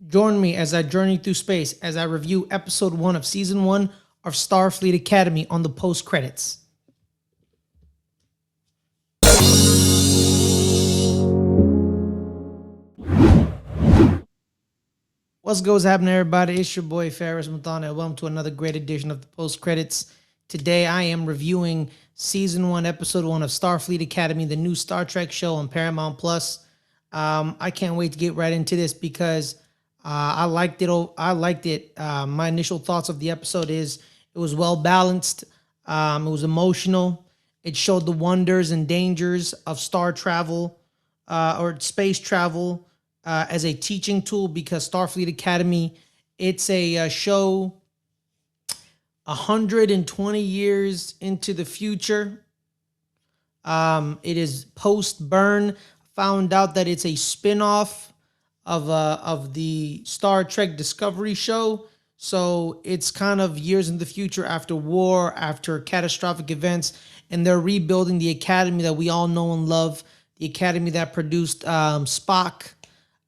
Join me as I journey through space as I review episode 1 of season 1 of Starfleet Academy on the post credits. What's happening, everybody? It's your boy Ferris Mathana, and welcome to another great edition of the post credits. Today I am reviewing season 1 episode 1 of Starfleet Academy, the new Star Trek show on Paramount Plus. I can't wait to get right into this because I liked it. My initial thoughts of the episode is it was well balanced. It was emotional. It showed the wonders and dangers of star travel or space travel as a teaching tool, because Starfleet Academy, it's a show 120 years into the future. It is post-burn. Found out that it's a spin-off of the Star Trek Discovery show. So it's kind of years in the future, after war, after catastrophic events, and they're rebuilding the Academy that we all know and love, the Academy that produced Spock,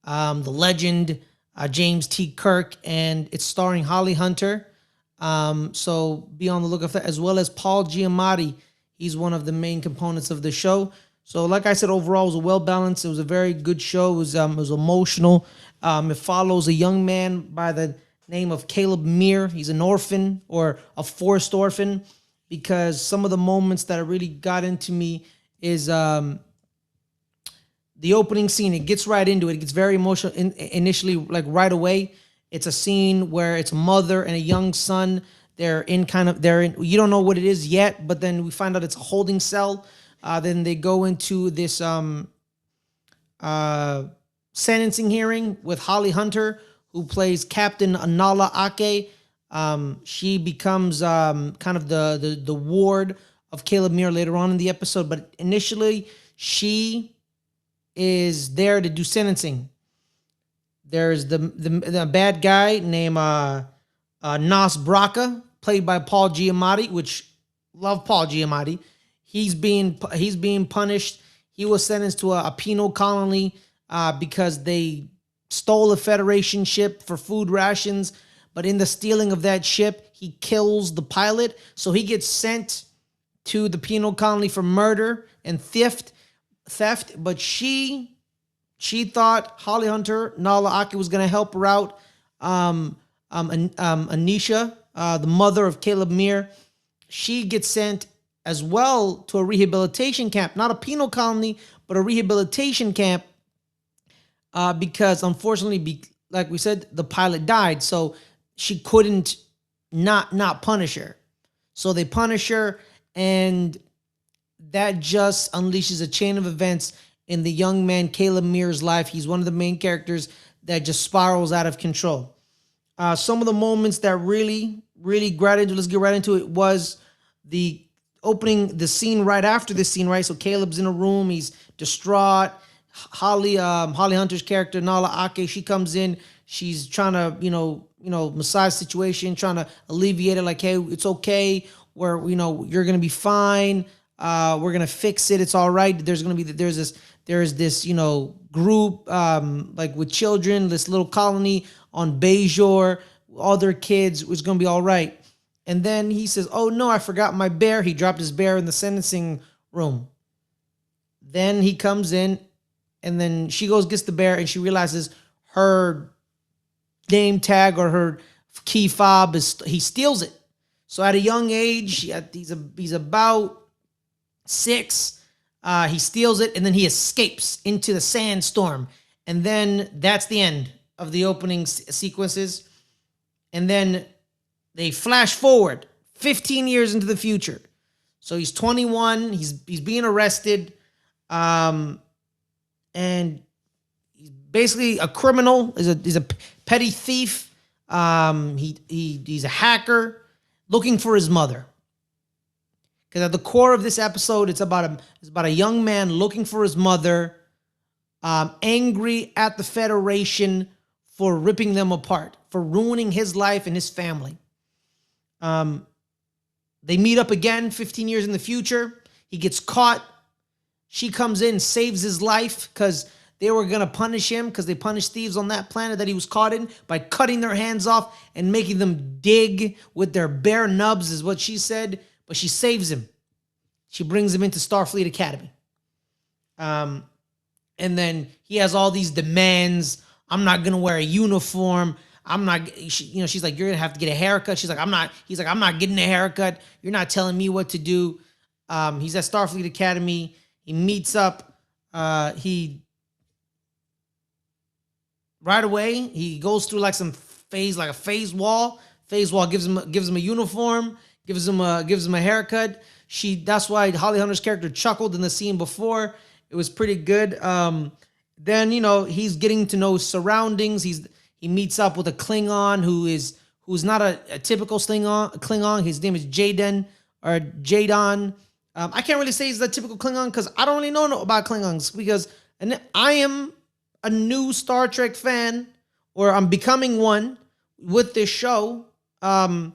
the legend, James T. Kirk, and it's starring Holly Hunter. So be on the lookout for that, as well as Paul Giamatti. He's one of the main components of the show. So like I said, overall, it was a well-balanced. It was a very good show. It was emotional. It follows a young man by the name of Caleb Meir. He's an orphan, or a forced orphan, because some of the moments that really got into me is the opening scene. It gets right into it. It gets very emotional initially, like right away. It's a scene where it's a mother and a young son. You don't know what it is yet, but then we find out it's a holding cell. Then they go into this sentencing hearing with Holly Hunter, who plays Captain Nala Ake. She becomes kind of the ward of Caleb Meir later on in the episode, but initially she is there to do sentencing. There's the bad guy named Nas Braca, played by Paul Giamatti, which love Paul Giamatti. He's being punished. He was sentenced to a penal colony because they stole a Federation ship for food rations. But in the stealing of that ship, he kills the pilot. So he gets sent to the penal colony for murder and theft. But she thought Holly Hunter, Nala Ake, was going to help her out. Anisha, the mother of Caleb Meir, she gets sent as well to a rehabilitation camp, not a penal colony, but a rehabilitation camp, because unfortunately, like we said, the pilot died, so she couldn't not punish her. So they punish her, and that just unleashes a chain of events in the young man Caleb Meir's life. He's one of the main characters that just spirals out of control. Some of the moments that really got into, let's get right into it, was the scene right after this scene, right? So Caleb's in a room, he's distraught. Holly Hunter's character, Nala Ake, she comes in, she's trying to, massage situation, trying to alleviate it, like, hey, it's okay, you're gonna be fine. We're gonna fix it. It's all right. There's this group, like with children, this little colony on Bajor, all their kids, it's gonna be all right. And then he says, oh no, I forgot my bear. He dropped his bear in the sentencing room. Then he comes in, and then she gets the bear, and she realizes her name tag or her key fob he steals it. So at a young age, he's about 6. He steals it, and then he escapes into the sandstorm. And then that's the end of the opening sequences. And then they flash forward 15 years into the future. So he's 21. He's being arrested, and he's basically a criminal. He's a petty thief. He's a hacker looking for his mother. Because at the core of this episode, it's about a young man looking for his mother, angry at the Federation for ripping them apart, for ruining his life and his family. They meet up again 15 years in the future. He gets caught. She comes in, saves his life, because they were gonna punish him because they punished thieves on that planet that he was caught in by cutting their hands off and making them dig with their bare nubs, is what she said. But she saves him. She brings him into Starfleet Academy. And then he has all these demands. I'm not gonna wear a uniform. I'm not, she's like, you're gonna have to get a haircut. She's like, I'm not. He's like, I'm not getting a haircut. You're not telling me what to do. He's at Starfleet Academy. He meets up. He right away he goes through like some phase, like a phase wall. Phase wall gives him a uniform, gives him a haircut. That's why Holly Hunter's character chuckled in the scene before. It was pretty good. Then he's getting to know his surroundings. He meets up with a Klingon who's not a typical Klingon. His name is Jaden or Jadon. I can't really say he's the typical Klingon because I don't really know about Klingons, because I am a new Star Trek fan, or I'm becoming one with this show. So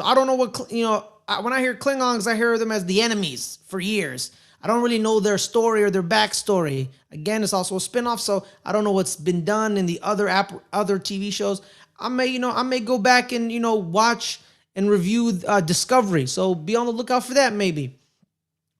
I don't know what, when I hear Klingons, I hear them as the enemies for years. I don't really know their story or their backstory. Again, it's also a spinoff, so I don't know what's been done in the other TV shows. I may go back and watch and review Discovery. So be on the lookout for that maybe.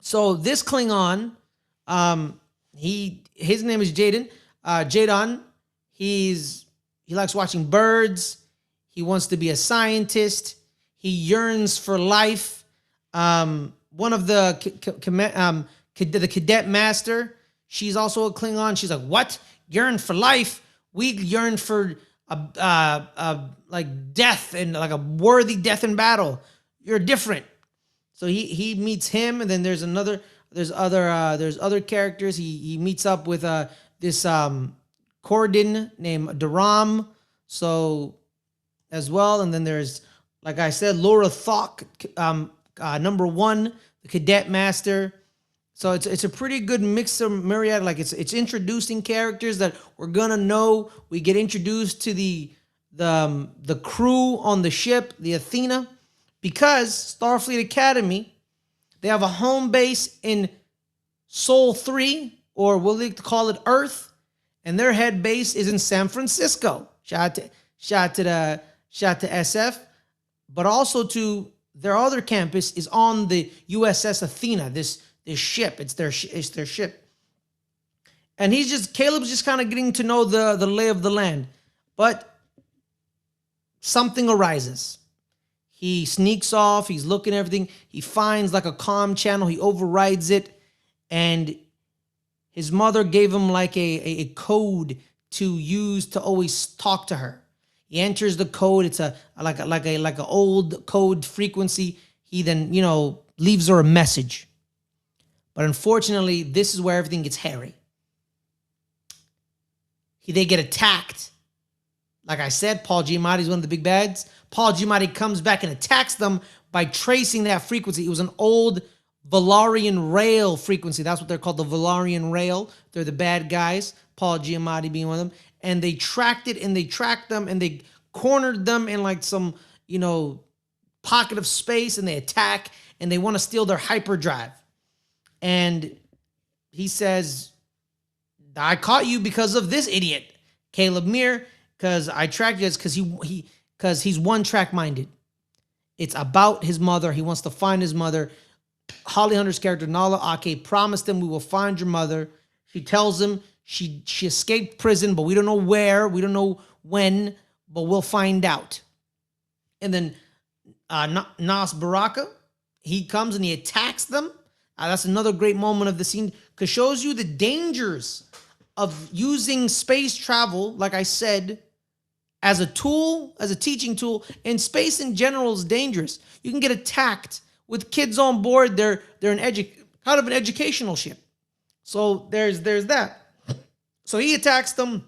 So this Klingon, his name is Jaden. Jadon. He likes watching birds. He wants to be a scientist. He yearns for life. One of the the cadet master, she's also a Klingon. She's like, what? Yearn for life? We yearn for like death, and like a worthy death in battle. You're different. So he meets him, and then there's other characters. He meets up with this Cordon named Daram, so as well. And then there's, like I said, Laura Thok, number 1, the cadet master. So it's a pretty good mix of myriad. Like it's introducing characters that we're gonna know. We get introduced to the crew on the ship, the Athena, because Starfleet Academy, they have a home base in Sol 3, or we'll like to call it Earth, and their head base is in San Francisco. Shout to SF, but also to their other campus is on the USS Athena. This ship, it's their ship, and Caleb's just kind of getting to know the lay of the land, but something arises. He sneaks off. He's looking at everything. He finds like a comm channel. He overrides it, and his mother gave him like a code to use to always talk to her. He enters the code. It's like an old code frequency. He then leaves her a message. But unfortunately, this is where everything gets hairy. They get attacked. Like I said, Paul Giamatti is one of the big bads. Paul Giamatti comes back and attacks them by tracing that frequency. It was an old Valarian rail frequency. That's what they're called, the Valarian rail. They're the bad guys, Paul Giamatti being one of them. And they tracked it, and they tracked them, and they cornered them in like some, pocket of space, and they attack, and they want to steal their hyperdrive. And he says, I caught you because of this idiot, Caleb Meir, because I tracked you because he's one-track minded. It's about his mother. He wants to find his mother. Holly Hunter's character, Nala Ake, promised him, we will find your mother. She tells him she escaped prison, but we don't know where. We don't know when, but we'll find out. And then Nas Baraka, he comes and he attacks them. That's another great moment of the scene, because shows you the dangers of using space travel, like I said, as a tool, as a teaching tool. And space in general is dangerous. You can get attacked with kids on board. They're kind of an educational ship. So there's that. So he attacks them.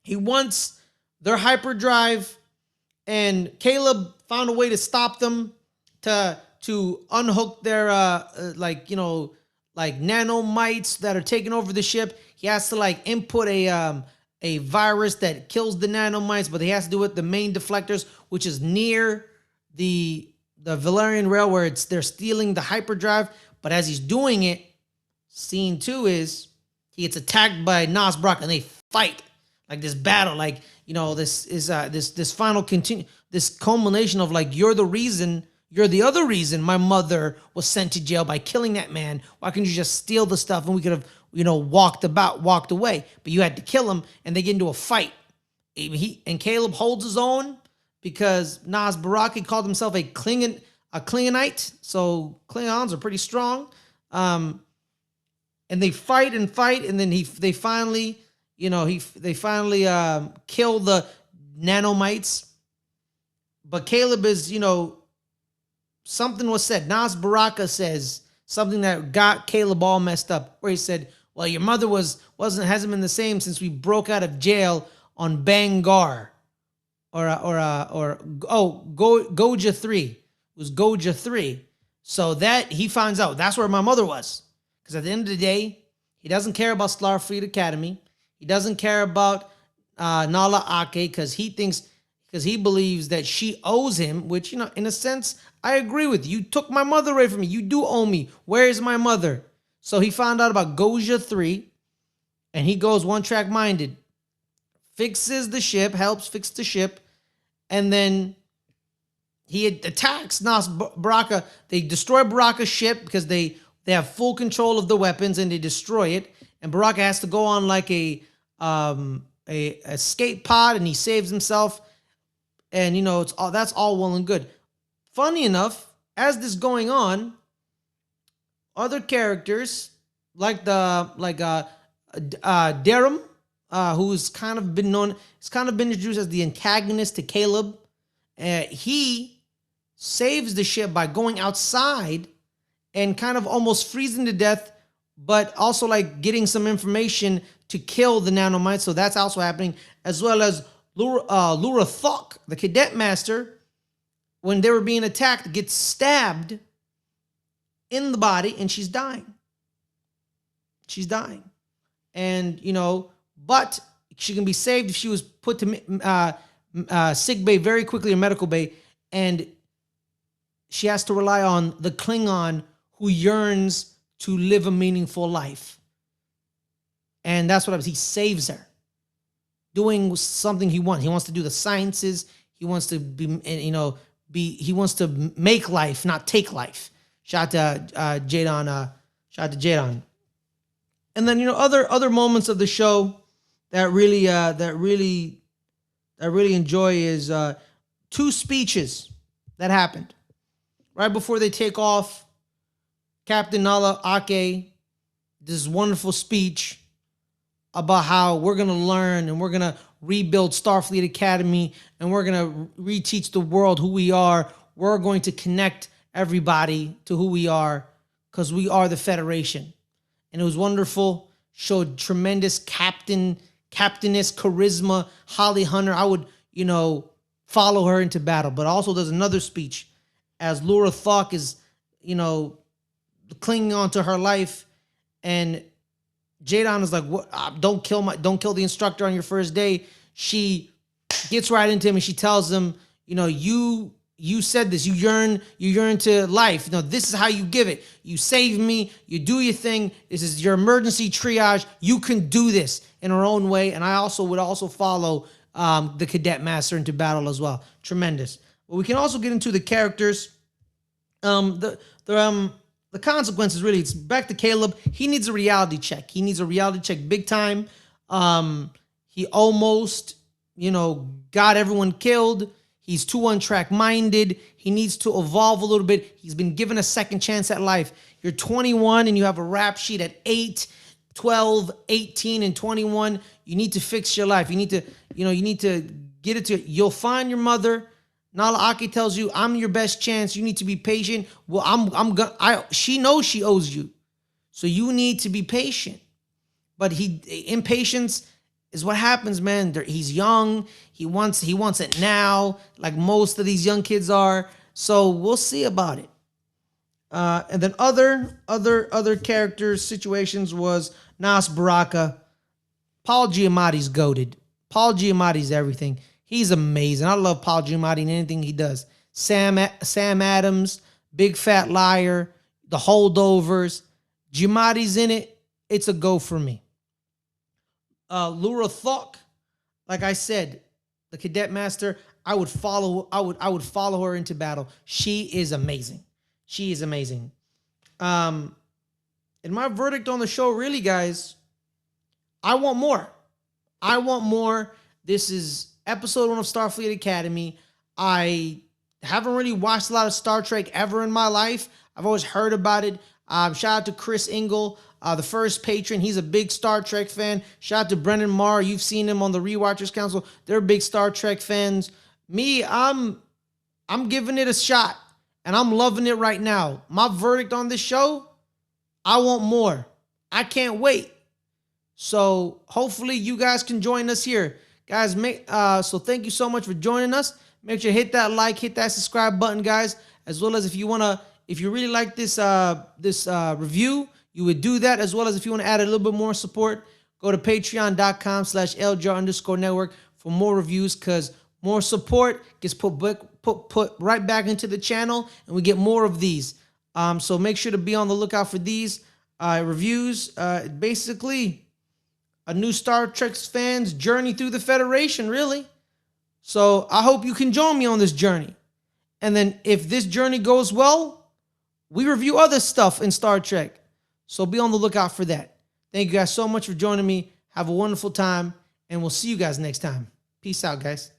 He wants their hyperdrive, and Caleb found a way to stop them, to unhook their nanomites that are taking over the ship. He has to input a virus that kills the nanomites, but he has to do it with the main deflectors, which is near the Valerian rail, where they're stealing the hyperdrive. But as he's doing it, scene 2 is He gets attacked by Nas Brock, and they fight like this battle. Like, this is this final continue, this culmination of like, you're the other reason my mother was sent to jail by killing that man. Why couldn't you just steal the stuff and we could have, walked away? But you had to kill him, and they get into a fight. And Caleb holds his own because Nas Baraki called himself a Klingonite. So Klingons are pretty strong. And they fight, and then they finally kill the nanomites. But Caleb is, something was said. Nas Baraka says something that got Caleb all messed up, where he said, well, your mother hasn't been the same since we broke out of jail on Bangar, Goja 3. It was Goja 3. So that he finds out that's where my mother was. Because at the end of the day, he doesn't care about Starfleet Academy. He doesn't care about Nala Ake because he believes that she owes him, which, in a sense, I agree with you. You took my mother away from me. You do owe me. Where is my mother? So he found out about Goja 3, and he goes one-track minded. Helps fix the ship, and then he attacks Nas Baraka. They destroy Baraka's ship because they have full control of the weapons, and they destroy it. And Baraka has to go on like a escape pod, and he saves himself. And that's all well and good. Funny enough, as this going on, other characters like Darum, who's kind of been introduced as the antagonist to Caleb. He saves the ship by going outside and kind of almost freezing to death, but also like getting some information to kill the nanomites. So that's also happening, as well as Lura Thok, the cadet master, when they were being attacked, gets stabbed in the body, and she's dying. And, but she can be saved if she was put to sick bay very quickly, or medical bay, and she has to rely on the Klingon who yearns to live a meaningful life. And that's what happens. He saves her, doing something he wants. He wants to do the sciences. He wants to he wants to make life, not take life. Shout out to Jadon. And then, other moments of the show that really enjoy is two speeches that happened right before they take off. Captain Nala Ake, this wonderful speech about how we're going to learn and we're going to rebuild Starfleet Academy, and we're going to reteach the world who we are. We're going to connect everybody to who we are, because we are the Federation. And it was wonderful. Showed tremendous captainess charisma. Holly Hunter, I would, follow her into battle. But also there's another speech as Lura Thok is, clinging on to her life, and Jadon is like, "What? Don't kill the instructor on your first day." She gets right into him, and she tells him, you said this, you yearn to life. This is how you give it. You save me, you do your thing. This is your emergency triage. You can do this in her own way. And I would follow the cadet master into battle as well. Tremendous. But we can also get into the characters. The consequences, really, it's back to Caleb. He needs a reality check. Big time. He almost, got everyone killed. He's too one-track minded. He needs to evolve a little bit. He's been given a second chance at life. You're 21 and you have a rap sheet at 8, 12, 18, and 21. You need to fix your life. You need to get it to, you'll find your mother. Nala Ake tells you, I'm your best chance. You need to be patient. Well, she knows she owes you. So you need to be patient. But impatience is what happens, man. He's young. He wants it now, like most of these young kids are. So we'll see about it. And then other characters, situations was Nas Baraka. Paul Giamatti's goated. Paul Giamatti's everything. He's amazing. I love Paul Giamatti and anything he does. Sam Adams, Big Fat Liar, The Holdovers. Giamatti's in it. It's a go for me. Lura Thok, like I said, the cadet master, I would follow her into battle. She is amazing. She is amazing. And my verdict on the show, really, guys, I want more. I want more. This is episode 1 of Starfleet Academy. I haven't really watched a lot of Star Trek ever in my life. I've always heard about it. Shout out to Chris Ingle, the first patron. He's a big Star Trek fan. Shout out to Brendan Marr. You've seen him on the Rewatchers Council. They're big Star Trek fans. Me, I'm giving it a shot, and I'm loving it right now. My verdict on this show, I want more. I can't wait. So hopefully you guys can join us here. Guys, so thank you so much for joining us. Make sure to hit that like, hit that subscribe button, guys. As well as if you really like this review, you would do that. As well as if you want to add a little bit more support, go to patreon.com/LJR_network for more reviews, because more support gets put right back into the channel, and we get more of these. So make sure to be on the lookout for these reviews. Basically, a new Star Trek fan's journey through the Federation, really. So I hope you can join me on this journey. And then if this journey goes well, we review other stuff in Star Trek. So be on the lookout for that. Thank you guys so much for joining me. Have a wonderful time, and we'll see you guys next time. Peace out, guys.